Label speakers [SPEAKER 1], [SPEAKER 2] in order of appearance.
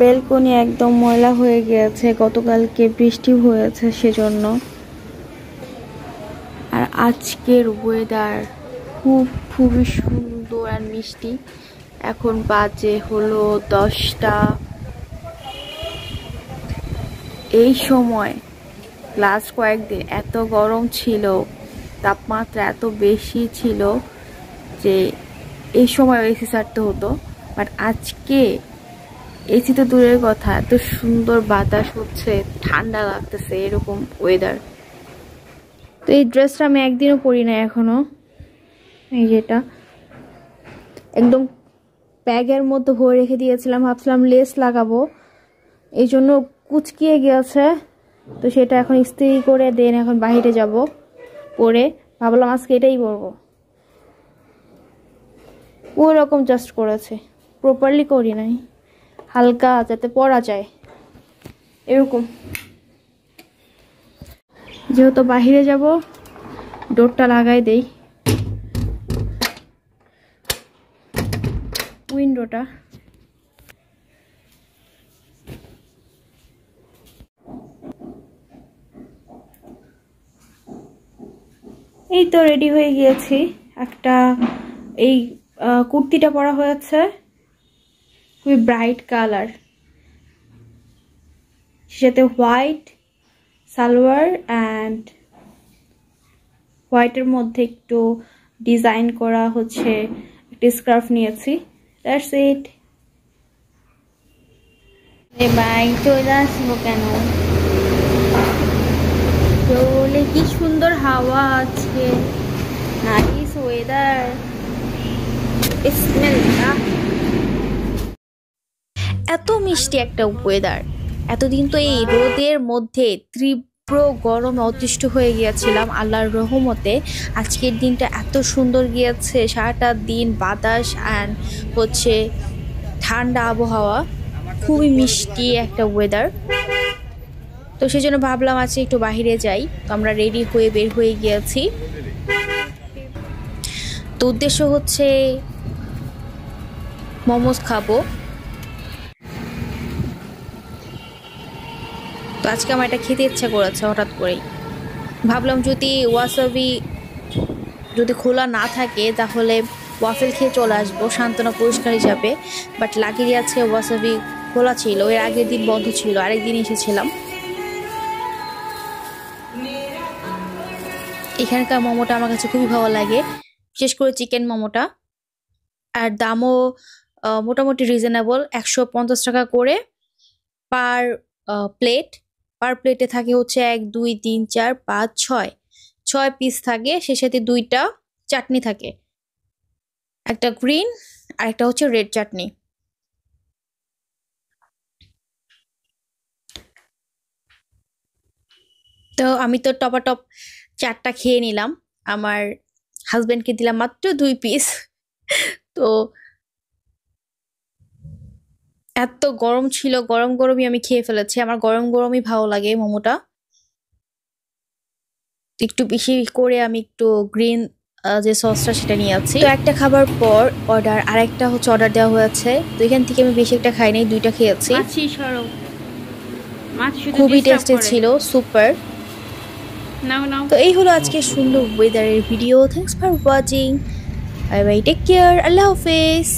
[SPEAKER 1] Balcony একদম ময়লা হয়ে গিয়েছে, গতকালকে বৃষ্টি হয়েছে সেজন্য। আর আজকের ওয়েদার খুবই সুন্দর আর মিষ্টি। এখন বাজে হলো 10টা। এই সময় লাস্ট কয়েকদিন এত গরম ছিল, তাপমাত্রা এত বেশি ছিল যে এই সময় এসি ছাড়তে হতো। বাট আজকে এসি তো দূরের কথা, এত সুন্দর বাতাস হচ্ছে, ঠান্ডা লাগতেছে, এরকম ওয়েদার। তো এই ড্রেসটা আমি একদিনও পরি না এখনো। এই যেটা একদম ব্যাগের মধ্যে ভরে রেখে দিয়েছিলাম, ভাবছিলাম লেস লাগাবো, এই জন্য কুচকিয়ে গিয়েছে। তো সেটা এখন ইস্ত্রি করে দেন এখন বাইরে যাব পরে, ভাবলাম আজকে এটাই পরবো। ওই রকম জাস্ট করেছে, প্রপারলি করি নাই, হালকা যাতে পরা যায় এরকম। যেহেতু বাহিরে যাব, ডোরটা লাগাই দেই, উইন্ডোটা। এই তো রেডি হয়ে গিয়েছি। একটা এই কুর্তিটা পরা হয়েছে, খুবই ব্রাইট কালার, সাথে হোয়াইট সালোয়ার অ্যান্ড হোয়াইটের মধ্যে একটু ডিজাইন করা হচ্ছে একটা স্কার্ফ নিয়েছি। That's it. বাইক চলে আসবো কেন? চলে, কি সুন্দর হাওয়া আজকে, নাইস ওয়েদার। এত মিষ্টি একটা ওয়েদার। এতদিন তো এই রোদের মধ্যে তীব্র গরমে অতিষ্ঠ হয়ে গিয়েছিলাম, আল্লাহর রহমতে আজকের দিনটা এত সুন্দর গিয়েছে। সারাটা দিন বাতাস অ্যান্ড হচ্ছে ঠান্ডা আবহাওয়া, খুবই মিষ্টি একটা ওয়েদার। তো সেই জন্য ভাবলাম আজকে একটু বাইরে যাই। তো আমরা রেডি হয়ে বের হয়ে গিয়েছি। তো উদ্দেশ্য হচ্ছে মোমোস খাবো। তো আজকে আমার এটা খেতে ইচ্ছা করেছে হঠাৎ করেই। ভাবলাম যদি ওয়াসাবি যদি খোলা না থাকে তাহলে ওয়াফেল খেয়ে চলে আসবো সান্ত্বনা পুরস্কার হিসাবে। বাট লাকিলি আজকে ওয়াসাবি খোলা ছিল, এর আগের দিন বন্ধ ছিল, আরেকদিন এসেছিলাম। এখানকার মোমোটা আমার কাছে খুবই ভালো লাগে, বিশেষ করে চিকেন মোমোটা। আর দামও মোটামুটি রিজনেবল, 150 টাকা করে পার প্লেট। পার প্লেটে থাকে হচ্ছে 1 2 3 4 5 6 পিস থাকে, সে সাথে 2টা চাটনি থাকে, একটা গ্রিন আর একটা হচ্ছে রেড চাটনি। তো আমি তো টপাটপ 4টা খেয়ে নিলাম, আমার হাজবেন্ডকে দিলাম মাত্র 2 পিস। তো এত গরম ছিল, গরম গরমই আমি খেয়ে ফেলেছি। আমার গরম গরমই ভালো লাগে মোমোটা। একটু বেশি করে আমি একটু গ্রিন যে সসটা সেটা নিয়ে আছি। তো একটা খাবার পর আরেকটা হচ্ছে অর্ডার দেওয়া হয়েছে। তো এখান থেকে আমি বেশি একটা খাই নাই, 2টা খেয়েছি। খুবই টেস্টি ছিল, সুপার। তো এই হলো আজকে সুন্দর ওয়েদারের video. Thanks for watching, bye bye, take care, আল্লাহ হাফেজ।